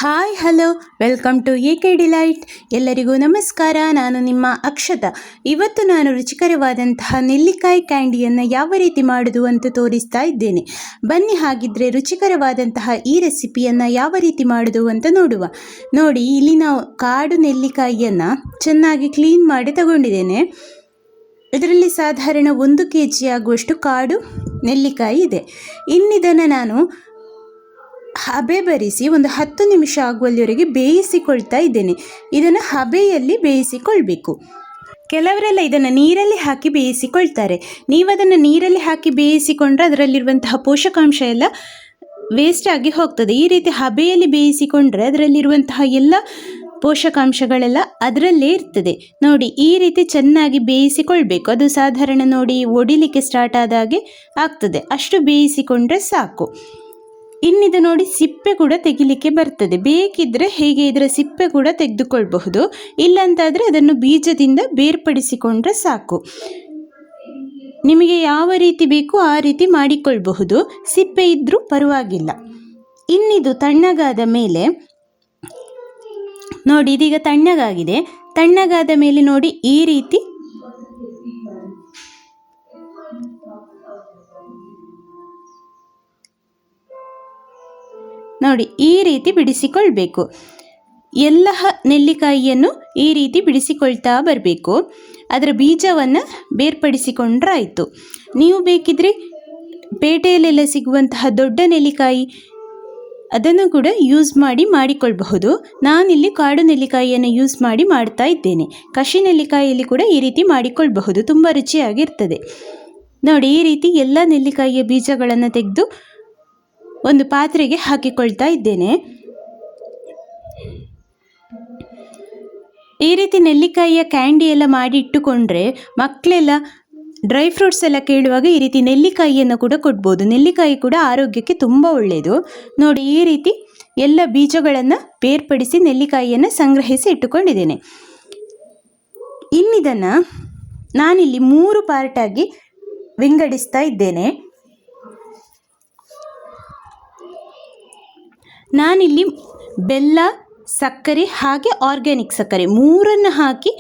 Hi hello welcome to AK delight. ಎಲ್ಲರಿಗೂ ನಮಸ್ಕಾರ. ನಾನು ನಿಮ್ಮ ಅಕ್ಷತಾ. ಇವತ್ತು ನಾನು ರುಚಿಕರವಾದಂತಹ ನೆಲ್ಲಿಕಾಯಿ ಕ್ಯಾಂಡಿಯನ್ನು ಯಾವ ರೀತಿ ಮಾಡೋದು ಅಂತ ತೋರಿಸ್ತಾ ಇದ್ದೇನೆ. ಬನ್ನಿ ಹಾಗಿದ್ರೆ ರುಚಿಕರವಾದಂತಹ ಈ ರೆಸಿಪಿಯನ್ನು ಯಾವ ರೀತಿ ಮಾಡೋದು ಅಂತ ನೋಡುವ. ನೋಡಿ, ಇಲ್ಲಿ ನಾವು ಕಾಡು ನೆಲ್ಲಿಕಾಯಿಯನ್ನು ಚೆನ್ನಾಗಿ ಕ್ಲೀನ್ ಮಾಡಿ ತಗೊಂಡಿದ್ದೇನೆ. ಇದರಲ್ಲಿ ಸಾಧಾರಣ 1 kg ಆಗುವಷ್ಟು ಕಾಡು ನೆಲ್ಲಿಕಾಯಿ ಇದೆ. ಇನ್ನಿದನ್ನು ನಾನು ಹಬೆ ಬರಿಸಿ ಒಂದು 10 ನಿಮಿಷ ಆಗುವಲ್ಲಿವರೆಗೆ ಬೇಯಿಸಿಕೊಳ್ತಾ ಇದ್ದೇನೆ. ಇದನ್ನು ಹಬೆಯಲ್ಲಿ ಬೇಯಿಸಿಕೊಳ್ಬೇಕು. ಕೆಲವರೆಲ್ಲ ಇದನ್ನು ನೀರಲ್ಲಿ ಹಾಕಿ ಬೇಯಿಸಿಕೊಳ್ತಾರೆ. ನೀವು ಅದನ್ನು ನೀರಲ್ಲಿ ಹಾಕಿ ಬೇಯಿಸಿಕೊಂಡ್ರೆ ಅದರಲ್ಲಿರುವಂತಹ ಪೋಷಕಾಂಶ ಎಲ್ಲ ವೇಸ್ಟ್ ಆಗಿ ಹೋಗ್ತದೆ. ಈ ರೀತಿ ಹಬೆಯಲ್ಲಿ ಬೇಯಿಸಿಕೊಂಡ್ರೆ ಅದರಲ್ಲಿರುವಂತಹ ಎಲ್ಲ ಪೋಷಕಾಂಶಗಳೆಲ್ಲ ಅದರಲ್ಲೇ ಇರ್ತದೆ. ನೋಡಿ, ಈ ರೀತಿ ಚೆನ್ನಾಗಿ ಬೇಯಿಸಿಕೊಳ್ಬೇಕು. ಅದು ಸಾಧಾರಣ ನೋಡಿ ಒಡಿಲಿಕ್ಕೆ ಸ್ಟಾರ್ಟ್ ಆದಾಗೆ ಆಗ್ತದೆ. ಅಷ್ಟು ಬೇಯಿಸಿಕೊಂಡ್ರೆ ಸಾಕು. ಇನ್ನಿದು ನೋಡಿ, ಸಿಪ್ಪೆ ಕೂಡ ತೆಗಿಲಿಕ್ಕೆ ಬರ್ತದೆ. ಬೇಕಿದ್ರೆ ಹೇಗೆ ಇದರ ಸಿಪ್ಪೆ ಕೂಡ ತೆಗೆದುಕೊಳ್ಬಹುದು. ಇಲ್ಲಂತಾದರೆ ಅದನ್ನು ಬೀಜದಿಂದ ಬೇರ್ಪಡಿಸಿಕೊಂಡ್ರೆ ಸಾಕು. ನಿಮಗೆ ಯಾವ ರೀತಿ ಬೇಕು ಆ ರೀತಿ ಮಾಡಿಕೊಳ್ಬಹುದು. ಸಿಪ್ಪೆ ಇದ್ದರೂ ಪರವಾಗಿಲ್ಲ. ಇನ್ನಿದು ತಣ್ಣಗಾದ ಮೇಲೆ ನೋಡಿ, ಇದೀಗ ತಣ್ಣಗಾಗಿದೆ. ತಣ್ಣಗಾದ ಮೇಲೆ ನೋಡಿ ಈ ರೀತಿ ನೋಡಿ ಈ ರೀತಿ ಬಿಡಿಸಿಕೊಳ್ಬೇಕು. ಎಲ್ಲ ನೆಲ್ಲಿಕಾಯಿಯನ್ನು ಈ ರೀತಿ ಬಿಡಿಸಿಕೊಳ್ತಾ ಬರಬೇಕು. ಅದರ ಬೀಜವನ್ನು ಬೇರ್ಪಡಿಸಿಕೊಂಡ್ರಾಯಿತು. ನೀವು ಬೇಕಿದ್ರೆ ಪೇಟೆಯಲ್ಲೆಲ್ಲ ಸಿಗುವಂತಹ ದೊಡ್ಡ ನೆಲ್ಲಿಕಾಯಿ ಅದನ್ನು ಕೂಡ ಯೂಸ್ ಮಾಡಿಕೊಳ್ಬಹುದು. ನಾನಿಲ್ಲಿ ಕಾಡು ನೆಲ್ಲಿಕಾಯಿಯನ್ನು ಯೂಸ್ ಮಾಡ್ತಾ ಇದ್ದೇನೆ. ಕಷಿ ನೆಲ್ಲಿಕಾಯಿಯಲ್ಲಿ ಕೂಡ ಈ ರೀತಿ ಮಾಡಿಕೊಳ್ಬಹುದು. ತುಂಬ ರುಚಿಯಾಗಿರ್ತದೆ. ನೋಡಿ, ಈ ರೀತಿ ಎಲ್ಲ ನೆಲ್ಲಿಕಾಯಿಯ ಬೀಜಗಳನ್ನು ತೆಗೆದು ಒಂದು ಪಾತ್ರೆಗೆ ಹಾಕಿಕೊಳ್ತಾ ಇದ್ದೇನೆ. ಈ ರೀತಿ ನೆಲ್ಲಿಕಾಯಿಯ ಕ್ಯಾಂಡಿ ಎಲ್ಲ ಮಾಡಿ ಇಟ್ಟುಕೊಂಡ್ರೆ ಮಕ್ಕಳೆಲ್ಲ ಡ್ರೈ ಫ್ರೂಟ್ಸ್ ಎಲ್ಲ ಕೇಳುವಾಗ ಈ ರೀತಿ ನೆಲ್ಲಿಕಾಯಿಯನ್ನು ಕೂಡ ಕೊಡ್ಬೋದು. ನೆಲ್ಲಿಕಾಯಿ ಕೂಡ ಆರೋಗ್ಯಕ್ಕೆ ತುಂಬ ಒಳ್ಳೆಯದು. ನೋಡಿ, ಈ ರೀತಿ ಎಲ್ಲ ಬೀಜಗಳನ್ನು ಬೇರ್ಪಡಿಸಿ ನೆಲ್ಲಿಕಾಯಿಯನ್ನು ಸಂಗ್ರಹಿಸಿ ಇಟ್ಟುಕೊಂಡಿದ್ದೇನೆ. ಇನ್ನಿದನ್ನು ನಾನಿಲ್ಲಿ 3 ಪಾರ್ಟಾಗಿ ವಿಂಗಡಿಸ್ತಾ ಇದ್ದೇನೆ. ನಾನಿಲ್ಲಿ ಬೆಲ್ಲ, ಸಕ್ಕರೆ ಹಾಗೆ ಆರ್ಗ್ಯಾನಿಕ್ ಸಕ್ಕರೆ 3 ಹಾಕಿ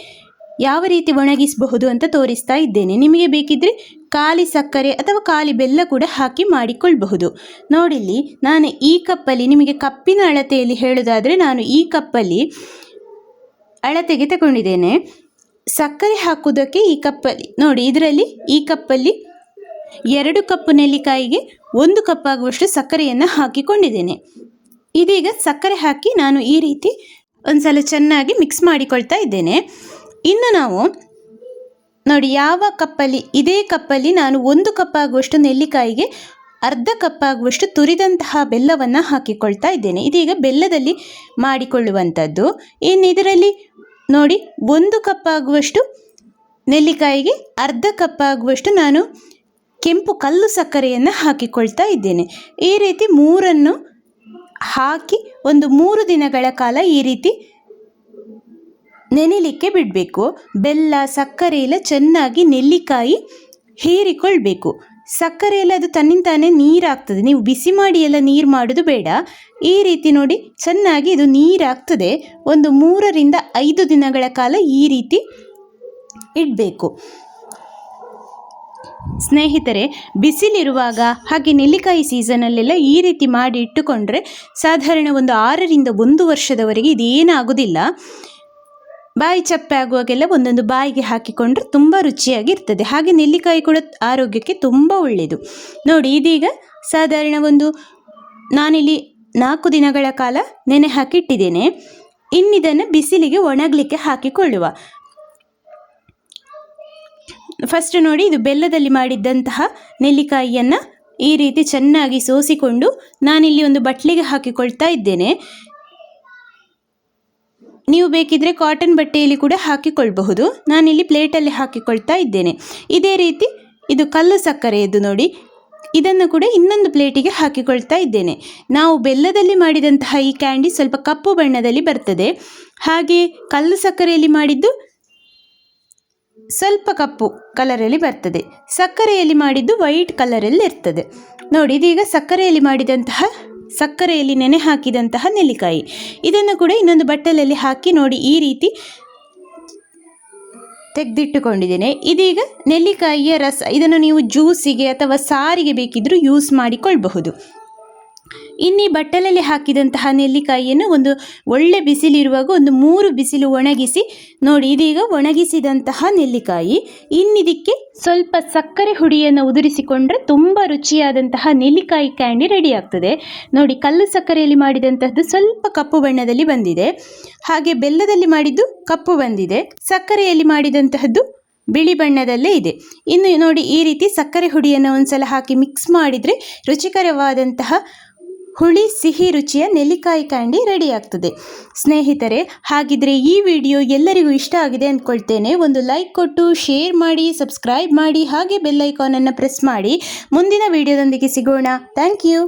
ಯಾವ ರೀತಿ ಒಣಗಿಸಬಹುದು ಅಂತ ತೋರಿಸ್ತಾ ಇದ್ದೇನೆ. ನಿಮಗೆ ಬೇಕಿದ್ರೆ ಖಾಲಿ ಸಕ್ಕರೆ ಅಥವಾ ಖಾಲಿ ಬೆಲ್ಲ ಕೂಡ ಹಾಕಿ ಮಾಡಿಕೊಳ್ಬಹುದು. ನೋಡಿಲ್ಲಿ ನಾನು ಈ ಕಪ್ಪಲ್ಲಿ, ನಿಮಗೆ ಕಪ್ಪಿನ ಅಳತೆಯಲ್ಲಿ ಹೇಳೋದಾದರೆ ನಾನು ಈ ಕಪ್ಪಲ್ಲಿ ಅಳತೆಗೆ ತಗೊಂಡಿದ್ದೇನೆ. ಸಕ್ಕರೆ ಹಾಕೋದಕ್ಕೆ ಈ ಕಪ್ಪಲ್ಲಿ ನೋಡಿ, ಇದರಲ್ಲಿ ಈ ಕಪ್ಪಲ್ಲಿ 2 ಕಪ್ ನೆಲ್ಲಿಕಾಯಿಗೆ 1 ಕಪ್ ಆಗುವಷ್ಟು ಸಕ್ಕರೆಯನ್ನು ಹಾಕಿಕೊಂಡಿದ್ದೇನೆ. ಇದೀಗ ಸಕ್ಕರೆ ಹಾಕಿ ನಾನು ಈ ರೀತಿ ಒಂದ್ಸಲ ಚೆನ್ನಾಗಿ ಮಿಕ್ಸ್ ಮಾಡಿಕೊಳ್ತಾ ಇದ್ದೇನೆ. ಇನ್ನು ನಾವು ನೋಡಿ, ಯಾವ ಕಪ್ಪಲ್ಲಿ, ಇದೇ ಕಪ್ಪಲ್ಲಿ ನಾನು 1 ಕಪ್ ಆಗುವಷ್ಟು ನೆಲ್ಲಿಕಾಯಿಗೆ ಅರ್ಧ ಕಪ್ ಆಗುವಷ್ಟು ತುರಿದಂತಹ ಬೆಲ್ಲವನ್ನು ಹಾಕಿಕೊಳ್ತಾ ಇದ್ದೇನೆ. ಇದೀಗ ಬೆಲ್ಲದಲ್ಲಿ ಮಾಡಿಕೊಳ್ಳುವಂಥದ್ದು. ಇನ್ನು ಇದರಲ್ಲಿ ನೋಡಿ, 1 ಕಪ್ ಆಗುವಷ್ಟು ನೆಲ್ಲಿಕಾಯಿಗೆ ಅರ್ಧ ಕಪ್ ಆಗುವಷ್ಟು ನಾನು ಕೆಂಪು ಕಲ್ಲು ಸಕ್ಕರೆಯನ್ನು ಹಾಕಿಕೊಳ್ತಾ ಇದ್ದೇನೆ. ಈ ರೀತಿ 3 ಹಾಕಿ ಒಂದು 3 ದಿನಗಳ ಕಾಲ ಈ ರೀತಿ ನೆನೆಲಿಕ್ಕೆ ಬಿಡಬೇಕು. ಬೆಲ್ಲ, ಸಕ್ಕರೆ ಎಲ್ಲ ಚೆನ್ನಾಗಿ ನೆಲ್ಲಿಕಾಯಿ ಹೀರಿಕೊಳ್ಬೇಕು. ಸಕ್ಕರೆ ಎಲ್ಲ ಅದು ತನ್ನಿಂತಾನೇ ನೀರಾಗ್ತದೆ. ನೀವು ಬಿಸಿ ಮಾಡಿ ಎಲ್ಲ ನೀರು ಮಾಡೋದು ಬೇಡ. ಈ ರೀತಿ ನೋಡಿ ಚೆನ್ನಾಗಿ ಇದು ನೀರಾಗ್ತದೆ. ಒಂದು 3 ರಿಂದ 5 ದಿನಗಳ ಕಾಲ ಈ ರೀತಿ ಇಡಬೇಕು. ಸ್ನೇಹಿತರೆ, ಬಿಸಿಲಿರುವಾಗ ಹಾಗೆ ನೆಲ್ಲಿಕಾಯಿ ಸೀಸನಲ್ಲೆಲ್ಲ ಈ ರೀತಿ ಮಾಡಿ ಇಟ್ಟುಕೊಂಡ್ರೆ ಸಾಧಾರಣ ಒಂದು 6 ರಿಂದ 1 ವರ್ಷದವರೆಗೆ ಇದೇನಾಗೋದಿಲ್ಲ. ಬಾಯಿ ಚಪ್ಪೆ ಆಗುವಾಗೆಲ್ಲ ಒಂದೊಂದು ಬಾಯಿಗೆ ಹಾಕಿಕೊಂಡ್ರೆ ತುಂಬ ರುಚಿಯಾಗಿರ್ತದೆ. ಹಾಗೆ ನೆಲ್ಲಿಕಾಯಿ ಕೂಡ ಆರೋಗ್ಯಕ್ಕೆ ತುಂಬ ಒಳ್ಳೆಯದು. ನೋಡಿ, ಇದೀಗ ಸಾಧಾರಣ ನಾನಿಲ್ಲಿ 4 ದಿನಗಳ ಕಾಲ ನೆನೆ ಹಾಕಿಟ್ಟಿದ್ದೇನೆ. ಇನ್ನಿದನ್ನು ಬಿಸಿಲಿಗೆ ಒಣಗಲಿಕ್ಕೆ ಹಾಕಿಕೊಳ್ಳುವ. ಫಸ್ಟ್ ನೋಡಿ, ಇದು ಬೆಲ್ಲದಲ್ಲಿ ಮಾಡಿದ್ದಂತಹ ನೆಲ್ಲಿಕಾಯಿಯನ್ನು ಈ ರೀತಿ ಚೆನ್ನಾಗಿ ಸೋಸಿಕೊಂಡು ನಾನಿಲ್ಲಿ ಒಂದು ಬಟ್ಲಿಗೆ ಹಾಕಿಕೊಳ್ತಾ ಇದ್ದೇನೆ. ನೀವು ಬೇಕಿದ್ರೆ ಕಾಟನ್ ಬಟ್ಟೆಯಲ್ಲಿ ಕೂಡ ಹಾಕಿಕೊಳ್ಬಹುದು. ನಾನಿಲ್ಲಿ ಪ್ಲೇಟಲ್ಲಿ ಹಾಕಿಕೊಳ್ತಾ ಇದ್ದೇನೆ. ಇದೇ ರೀತಿ ಇದು ಕಲ್ಲು ಸಕ್ಕರೆಯದ್ದು ನೋಡಿ, ಇದನ್ನು ಕೂಡ ಇನ್ನೊಂದು ಪ್ಲೇಟಿಗೆ ಹಾಕಿಕೊಳ್ತಾ ಇದ್ದೇನೆ. ನಾವು ಬೆಲ್ಲದಲ್ಲಿ ಮಾಡಿದಂತಹ ಈ ಕ್ಯಾಂಡಿ ಸ್ವಲ್ಪ ಕಪ್ಪು ಬಣ್ಣದಲ್ಲಿ ಬರ್ತದೆ. ಹಾಗೆ ಕಲ್ಲು ಸಕ್ಕರೆಯಲ್ಲಿ ಮಾಡಿದ್ದು ಸ್ವಲ್ಪ ಕಪ್ಪು ಕಲರಲ್ಲಿ ಬರ್ತದೆ. ಸಕ್ಕರೆಯಲ್ಲಿ ಮಾಡಿದ್ದು ವೈಟ್ ಕಲರಲ್ಲಿ ಇರ್ತದೆ. ನೋಡಿ, ಇದೀಗ ಸಕ್ಕರೆಯಲ್ಲಿ ಮಾಡಿದಂತಹ ಸಕ್ಕರೆಯಲ್ಲಿ ನೆನೆ ಹಾಕಿದಂತಹ ನೆಲ್ಲಿಕಾಯಿ. ಇದನ್ನು ಕೂಡ ಇನ್ನೊಂದು ಬಟ್ಟಲಲ್ಲಿ ಹಾಕಿ ನೋಡಿ ಈ ರೀತಿ ತೆಗೆದಿಟ್ಟುಕೊಂಡಿದ್ದೇನೆ. ಇದೀಗ ನೆಲ್ಲಿಕಾಯಿಯ ರಸ, ಇದನ್ನು ನೀವು ಜ್ಯೂಸಿಗೆ ಅಥವಾ ಸಾರಿಗೆ ಬೇಕಿದ್ದರೂ ಯೂಸ್ ಮಾಡಿಕೊಳ್ಳಬಹುದು. ಇನ್ನೀ ಬಟ್ಟಲಲ್ಲಿ ಹಾಕಿದಂತಹ ನೆಲ್ಲಿಕಾಯಿಯನ್ನು ಒಂದು ಒಳ್ಳೆ ಬಿಸಿಲಿರುವಾಗ ಒಂದು 3 ಬಿಸಿಲು ಒಣಗಿಸಿ ನೋಡಿ. ಇದೀಗ ಒಣಗಿಸಿದಂತಹ ನೆಲ್ಲಿಕಾಯಿ. ಇನ್ನಿದಕ್ಕೆ ಸ್ವಲ್ಪ ಸಕ್ಕರೆ ಹುಡಿಯನ್ನು ಉದುರಿಸಿಕೊಂಡ್ರೆ ತುಂಬ ರುಚಿಯಾದಂತಹ ನೆಲ್ಲಿಕಾಯಿ ಕ್ಯಾಂಡಿ ರೆಡಿ ಆಗ್ತದೆ. ನೋಡಿ, ಕಲ್ಲು ಸಕ್ಕರೆಯಲ್ಲಿ ಮಾಡಿದಂತಹದ್ದು ಸ್ವಲ್ಪ ಕಪ್ಪು ಬಣ್ಣದಲ್ಲಿ ಬಂದಿದೆ, ಹಾಗೆ ಬೆಲ್ಲದಲ್ಲಿ ಮಾಡಿದ್ದು ಕಪ್ಪು ಬಂದಿದೆ, ಸಕ್ಕರೆಯಲ್ಲಿ ಮಾಡಿದಂತಹದ್ದು ಬಿಳಿ ಬಣ್ಣದಲ್ಲೇ ಇದೆ. ಇನ್ನು ನೋಡಿ, ಈ ರೀತಿ ಸಕ್ಕರೆ ಹುಡಿಯನ್ನು ಒಂದ್ಸಲ ಹಾಕಿ ಮಿಕ್ಸ್ ಮಾಡಿದರೆ ರುಚಿಕರವಾದಂತಹ ಹುಳಿ ಸಿಹಿ ರುಚಿಯ ನೆಲ್ಲಿಕಾಯಿ ಕ್ಯಾಂಡಿ ರೆಡಿ ಆಗ್ತದೆ. ಸ್ನೇಹಿತರೆ, ಹಾಗಿದ್ರೆ ಈ ವಿಡಿಯೋ ಎಲ್ಲರಿಗೂ ಇಷ್ಟ ಆಗಿದೆ ಅಂದ್ಕೊಳ್ತೇನೆ. ಒಂದು ಲೈಕ್ ಕೊಟ್ಟು ಶೇರ್ ಮಾಡಿ, ಸಬ್ಸ್ಕ್ರೈಬ್ ಮಾಡಿ, ಹಾಗೆ ಬೆಲ್ ಐಕಾನನ್ನು ಪ್ರೆಸ್ ಮಾಡಿ. ಮುಂದಿನ ವಿಡಿಯೋದೊಂದಿಗೆ ಸಿಗೋಣ. Thank you.